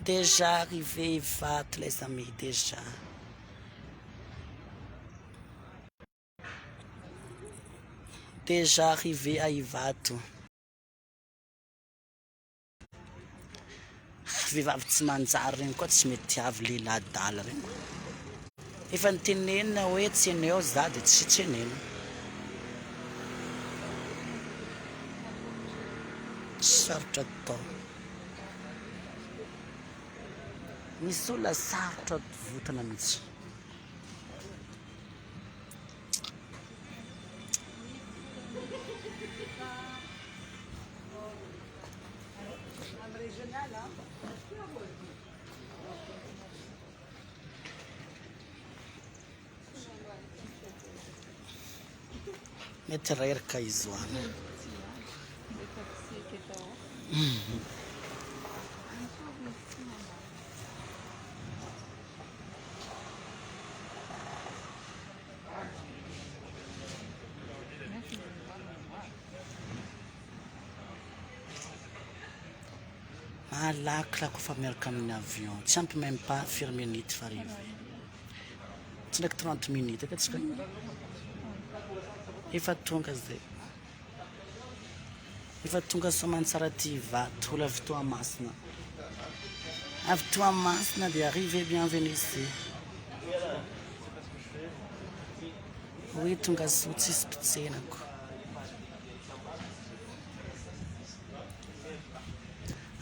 Déjà arrivé Ivato, les amis, déjà. Déjà arrivé à Ivato. Vehivavy tsy manjary regny koa tsy mety avy lehilahy adala regny. Efa nitenenina hoe tsy eneo za de tsy tsenena. Sarotra atao. Misy olona sarotra votana mihitsy. Mety reraka izy hoany. Malaky la kofa miaraka amin'ny avion. Tsy ampy même pas firy minutes fa arrivé. Tsy ndraiky 30 minutes akatsika. Efa tonga zay. Efa tonga Soamantsara ty Ivato, ola avy Toamasina. Avy Toamasina de arrivé bienvenue ici. Oui, tonga so tsisy pitsenako.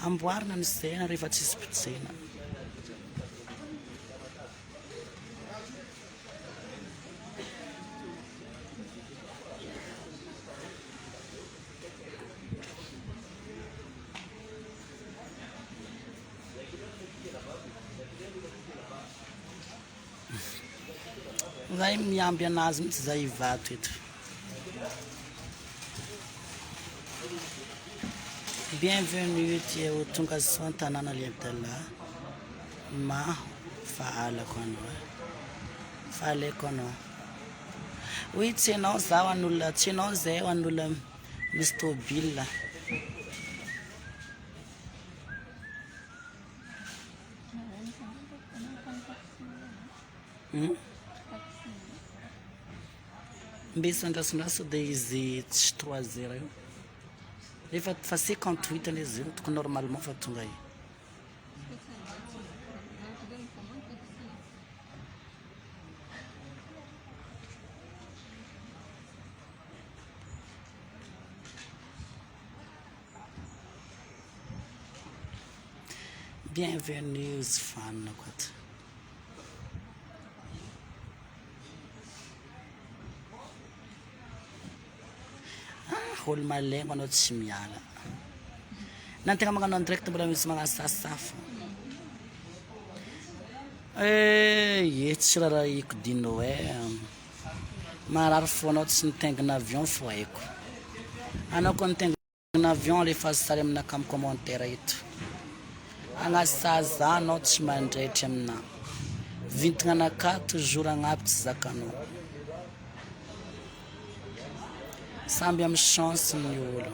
Amboarina ny sena rehefa tsisy pitsena. Zay miamby anazy mihitsy zay Ivato eto. Bienvenue au tonga so an-tanàna Lientala. Ma fahalako anao. Fahaleko anao. Oui, tsy enao za ho an'olona, tsy enao zay ho an'olona misy tôbila. Mbesa andrasondraso de izy tsy 3 heures io. Rehefa fa 58 an'izy io, tokony normalement fa tonga io. Bienvenue aux fans quat. Olo malengo anao tsy miala. Nantegna magnano en direct mbola misy magnasasafo. Tsy raha iko dino marary foanao tsy nitaingina avion fo haiko. Anao koa nitaingina avion lefa sary aminaka amin'ny commentaire eto. Agnasaza anao tsy mandraitra amina. Vintagna anaka toujours agnaby tsy zakanao. Samby amin'ny chance ny olo.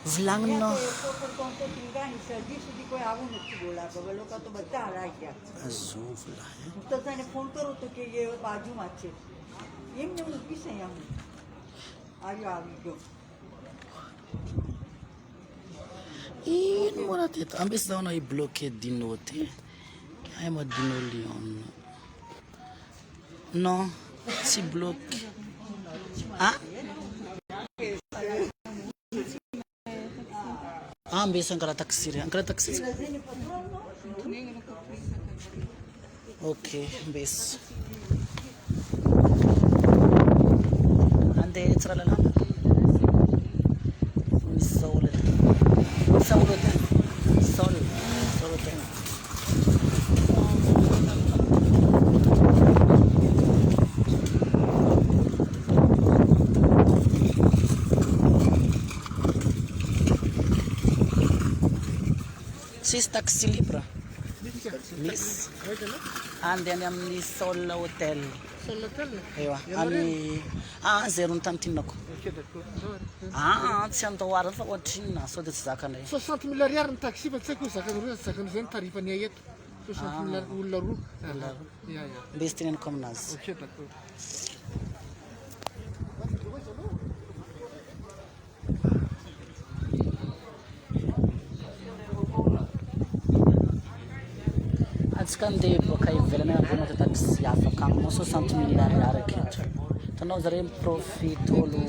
Volagninao. Azovy lahy. Ino moa teto? Ambes zao anao i-bloqué dino ty. Ay mo dino Lion. Non, tsy bloqué. Ah? Ambes angala taxi. Angala taxi. Ok, ambes. Ande tsara lalana. Saúde. Se taxi libre. Misy. Andeha any amin'ny Sol Hotel. Ewa, any zay rony tany tinako. Tsy andao arany fa ohatrinona sao dia tsy zakanay. 60 000 ariary ny taxi fa tsy haiko hoe zakanareo na tsy zakanareo zay ny tarifanay eto. 60 000 olona roa. Mbe izy teneniko aminazy. Ok, d'accord. Atsika andeha boaka ivelany ambony ohatra taxi afaka amin'ny 60 000 ariary aketo. Hitanao zareo miprofite olo.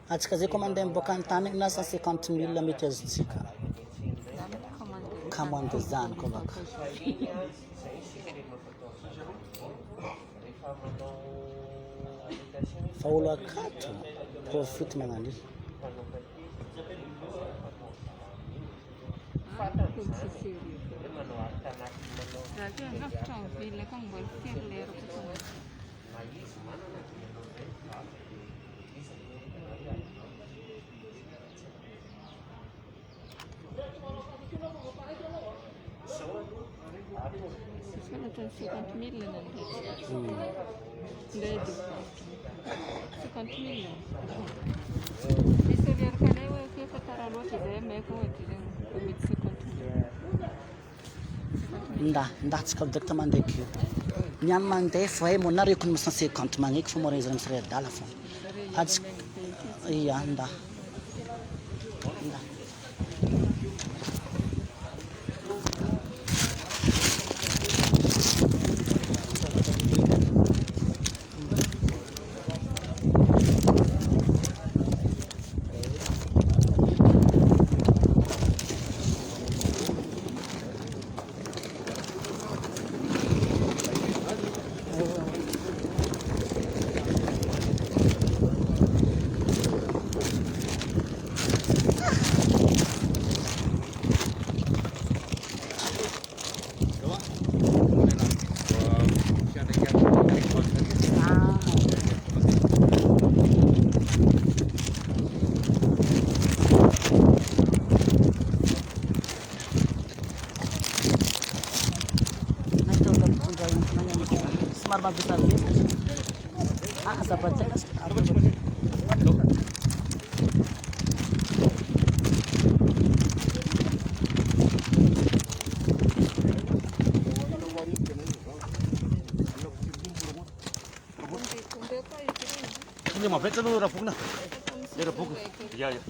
Atsika zay koa mandeha miboaka an-tany na 150 000 mety azotsika. Kamoandy zany koa baka. Fa olo akato profite magnano io. Ndatsika direct mandeha akeo. Ny any mandeha fa hoe monareo ko 150 magneky fa mora izy misy redala fa. Atsika iya nda. Nhưng mà phải cho nó ra phúc nào. Đây là phúc. Dạ dạ.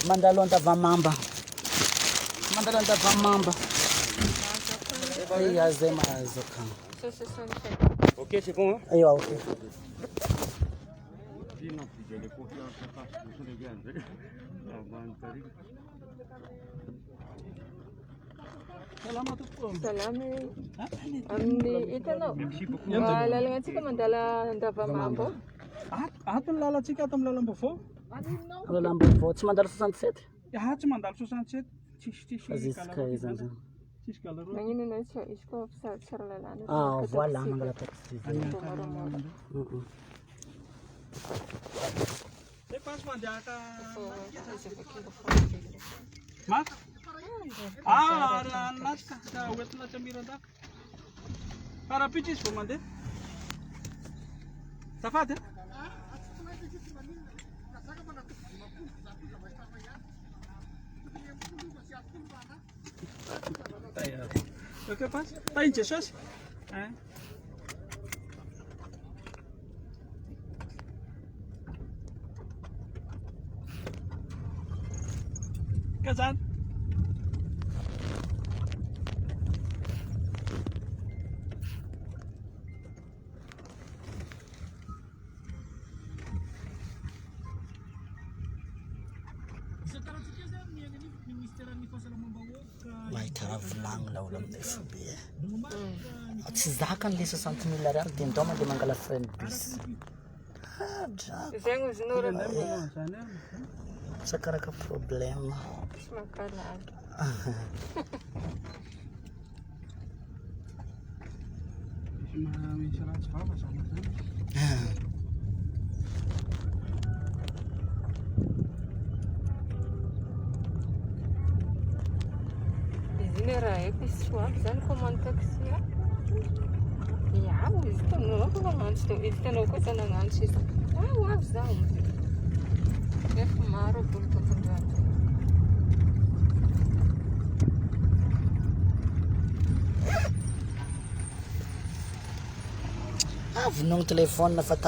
Mandalo Davamamba. Mandalo Davamamba. Iya zema zoka. Ok, c'est bon hein? Ayo ok. Salame. Amin'ny hitanao. Lalagnatsika mandala Ndavamamba. Ato ny lalantsika ato amin'ny lalam-baovao. Lalam-baovao tsy mandalo 67. Tsy mandalo 67. Juska izany. Magnino anao izy koa fisaritsara lalàna. Voilà mangala taxi. Pas mandeha ka natsika hoentina tsy amiran-daka. Parapitra izy vao mandeha. Safady ok pas tainy Jesosy ka zany mahita raha volagny laolo aminay fobe tsy zakany le 60 000 ariary dia ndao mandeha mangala frein de bus drako Zegny izy nora sakaraka problème tsy mankalagy. Misy raha tsy vava zany zany. Izy iny raha haiko izy tsy hoavy zany commande taxi a. Iavo izy tanao koa nagnantso teo. Izy tanao koa zany nagnantso izy. Hoavy zaho. Nefa maro boly tompon-drano. avy nao telefone fa